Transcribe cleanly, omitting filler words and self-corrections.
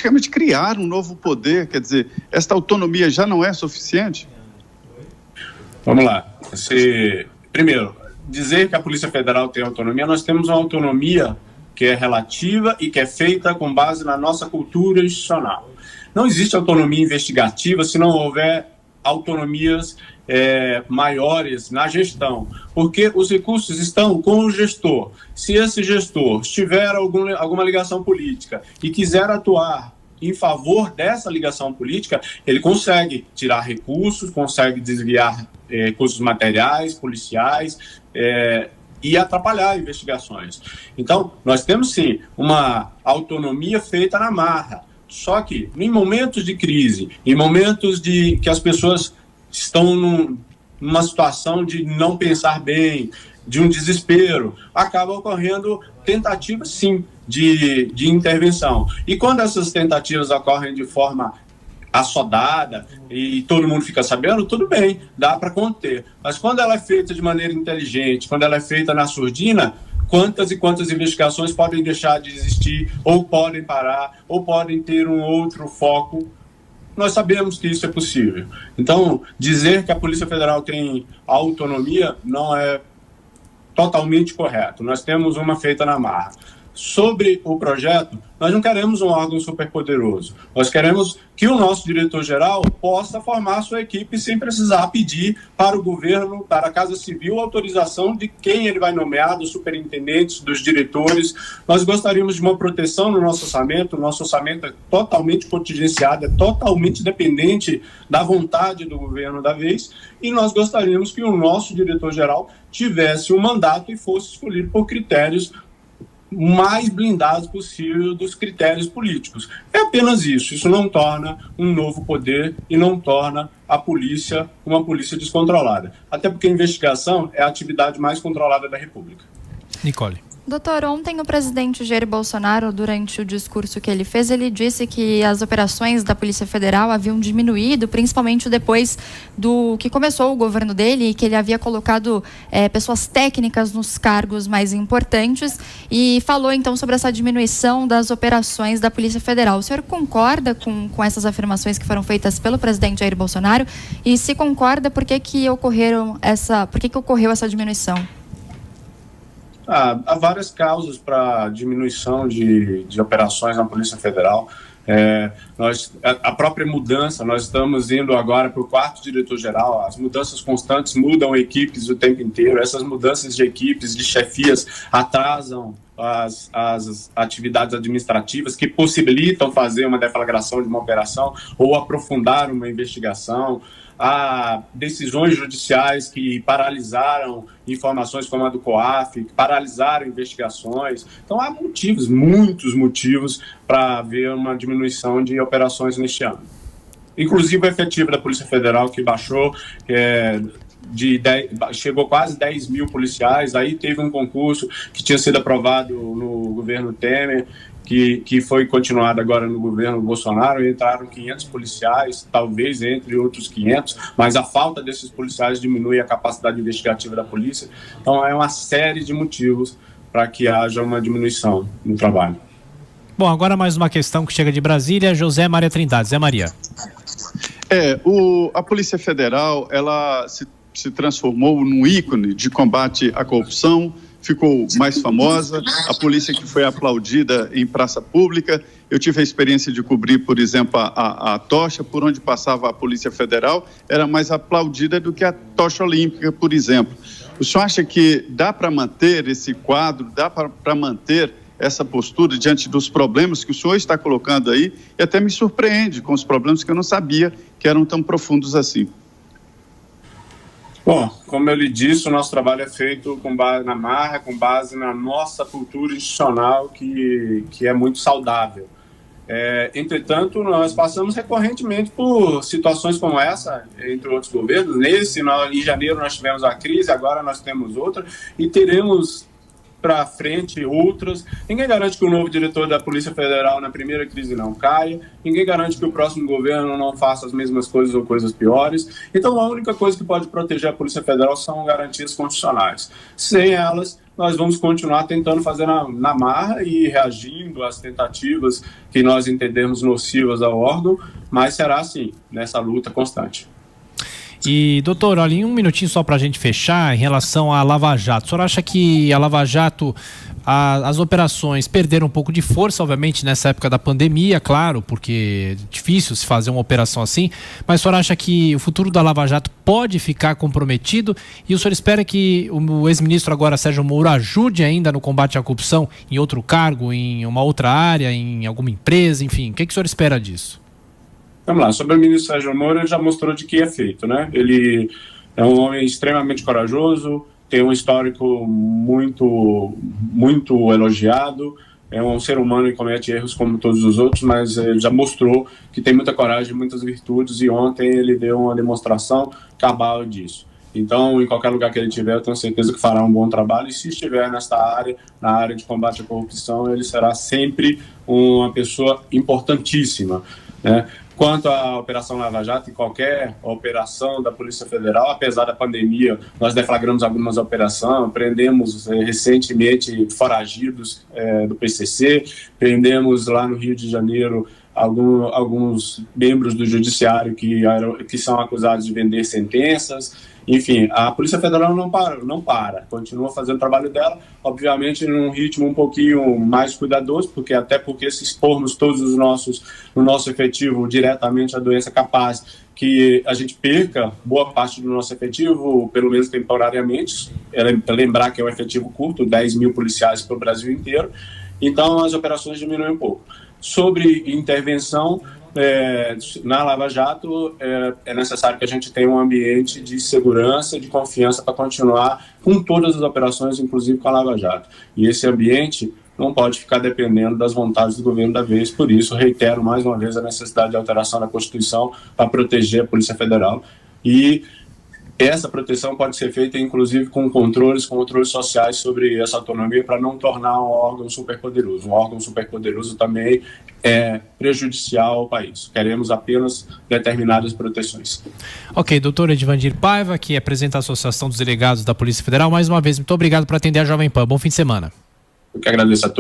praticamente criar um novo poder. Quer dizer, esta autonomia já não é suficiente? Vamos lá. Primeiro, dizer que a Polícia Federal tem autonomia, nós temos uma autonomia que é relativa e que é feita com base na nossa cultura institucional. Não existe autonomia investigativa se não houver autonomias maiores na gestão, porque os recursos estão com o gestor. Se esse gestor tiver alguma ligação política e quiser atuar em favor dessa ligação política, ele consegue tirar recursos, consegue desviar recursos materiais, policiais, e atrapalhar investigações. Então, nós temos sim uma autonomia feita na marra, só que em momentos de crise, em momentos de que as pessoas estão numa situação de não pensar bem, de um desespero, acaba ocorrendo tentativas, sim, de intervenção. E quando essas tentativas ocorrem de forma assodada e todo mundo fica sabendo, tudo bem, dá para conter. Mas quando ela é feita de maneira inteligente, quando ela é feita na surdina, quantas e quantas investigações podem deixar de existir, ou podem parar, ou podem ter um outro foco. Nós sabemos que isso é possível. Então, dizer que a Polícia Federal tem autonomia não é totalmente correto. Nós temos uma feita na marra. Sobre o projeto, nós não queremos um órgão superpoderoso. Nós queremos que o nosso diretor-geral possa formar sua equipe sem precisar pedir para o governo, para a Casa Civil, autorização de quem ele vai nomear, dos superintendentes, dos diretores. Nós gostaríamos de uma proteção no nosso orçamento. O nosso orçamento é totalmente contingenciado, é totalmente dependente da vontade do governo da vez, e nós gostaríamos que o nosso diretor-geral tivesse um mandato e fosse escolhido por critérios mais blindados possível dos critérios políticos. É apenas isso. Isso não torna um novo poder e não torna a polícia uma polícia descontrolada. Até porque a investigação é a atividade mais controlada da República. Nicole. Doutor, ontem o presidente Jair Bolsonaro, durante o discurso que ele fez, ele disse que as operações da Polícia Federal haviam diminuído, principalmente depois do que começou o governo dele, e que ele havia colocado pessoas técnicas nos cargos mais importantes, e falou então sobre essa diminuição das operações da Polícia Federal. O senhor concorda com essas afirmações que foram feitas pelo presidente Jair Bolsonaro? E se concorda, por que ocorreu essa diminuição? Há várias causas para diminuição de operações na Polícia Federal. A própria mudança, nós estamos indo agora para o quarto diretor-geral, as mudanças constantes mudam equipes o tempo inteiro, essas mudanças de equipes, de chefias, atrasam as atividades administrativas que possibilitam fazer uma deflagração de uma operação ou aprofundar uma investigação. Há decisões judiciais que paralisaram informações como a do COAF, que paralisaram investigações. Então, há motivos, muitos motivos, para haver uma diminuição de operações neste ano. Inclusive, o efetivo da Polícia Federal, que baixou, chegou quase 10 mil policiais. Aí teve um concurso que tinha sido aprovado no governo Temer, que foi continuado agora no governo Bolsonaro. Entraram 500 policiais, talvez entre outros 500, mas a falta desses policiais diminui a capacidade investigativa da polícia. Então, é uma série de motivos para que haja uma diminuição no trabalho. Bom, agora mais uma questão que chega de Brasília. José Maria Trindade. Zé Maria. A Polícia Federal, ela se transformou num ícone de combate à corrupção, ficou mais famosa, a polícia que foi aplaudida em praça pública. Eu tive a experiência de cobrir, por exemplo, a tocha, por onde passava a Polícia Federal, era mais aplaudida do que a tocha olímpica, por exemplo. O senhor acha que dá para manter esse quadro, dá para manter essa postura diante dos problemas que o senhor está colocando aí? E até me surpreende com os problemas que eu não sabia que eram tão profundos assim. Bom, como eu lhe disse, o nosso trabalho é feito com base na marra, com base na nossa cultura institucional, que é muito saudável. Entretanto, nós passamos recorrentemente por situações como essa, entre outros governos. Em janeiro nós tivemos a crise, agora nós temos outra, e teremos para frente outras. Ninguém garante que o novo diretor da Polícia Federal na primeira crise não caia. Ninguém garante que o próximo governo não faça as mesmas coisas ou coisas piores. Então, a única coisa que pode proteger a Polícia Federal são garantias constitucionais. Sem elas, nós vamos continuar tentando fazer na marra e reagindo às tentativas que nós entendemos nocivas ao órgão, mas será assim, nessa luta constante. E, doutor, olha, em um minutinho só para a gente fechar, em relação à Lava Jato, o senhor acha que a Lava Jato, as operações perderam um pouco de força, obviamente, nessa época da pandemia, claro, porque é difícil se fazer uma operação assim, mas o senhor acha que o futuro da Lava Jato pode ficar comprometido e o senhor espera que o ex-ministro agora, Sérgio Moro, ajude ainda no combate à corrupção em outro cargo, em uma outra área, em alguma empresa, enfim, o que o senhor espera disso? Vamos lá, sobre o ministro Sérgio Moro, ele já mostrou de que é feito, né? Ele é um homem extremamente corajoso, tem um histórico muito elogiado, é um ser humano e comete erros como todos os outros, mas ele já mostrou que tem muita coragem, muitas virtudes, e ontem ele deu uma demonstração cabal disso. Então, em qualquer lugar que ele estiver, eu tenho certeza que fará um bom trabalho, e se estiver nesta área, na área de combate à corrupção, ele será sempre uma pessoa importantíssima, né? Quanto à Operação Lava Jato e qualquer operação da Polícia Federal, apesar da pandemia, nós deflagramos algumas operações, prendemos recentemente foragidos do PCC, prendemos lá no Rio de Janeiro alguns membros do Judiciário que são acusados de vender sentenças. Enfim, a Polícia Federal não para, continua fazendo o trabalho dela, obviamente num ritmo um pouquinho mais cuidadoso, porque se expormos todos o nosso efetivo diretamente à doença, capaz que a gente perca boa parte do nosso efetivo, pelo menos temporariamente. Lembrar que é um efetivo curto, 10 mil policiais para o Brasil inteiro, então as operações diminuem um pouco. Sobre intervenção, na Lava Jato, é necessário que a gente tenha um ambiente de segurança, de confiança para continuar com todas as operações, inclusive com a Lava Jato. E esse ambiente não pode ficar dependendo das vontades do governo da vez. Por isso, reitero mais uma vez a necessidade de alteração da Constituição para proteger a Polícia Federal. E essa proteção pode ser feita, inclusive, com controles sociais sobre essa autonomia, para não tornar um órgão superpoderoso. Um órgão superpoderoso também é prejudicial ao país. Queremos apenas determinadas proteções. Ok, doutor Edvandir Paiva, que representa a Associação dos Delegados da Polícia Federal. Mais uma vez, muito obrigado por atender a Jovem Pan. Bom fim de semana. Eu que agradeço a todos.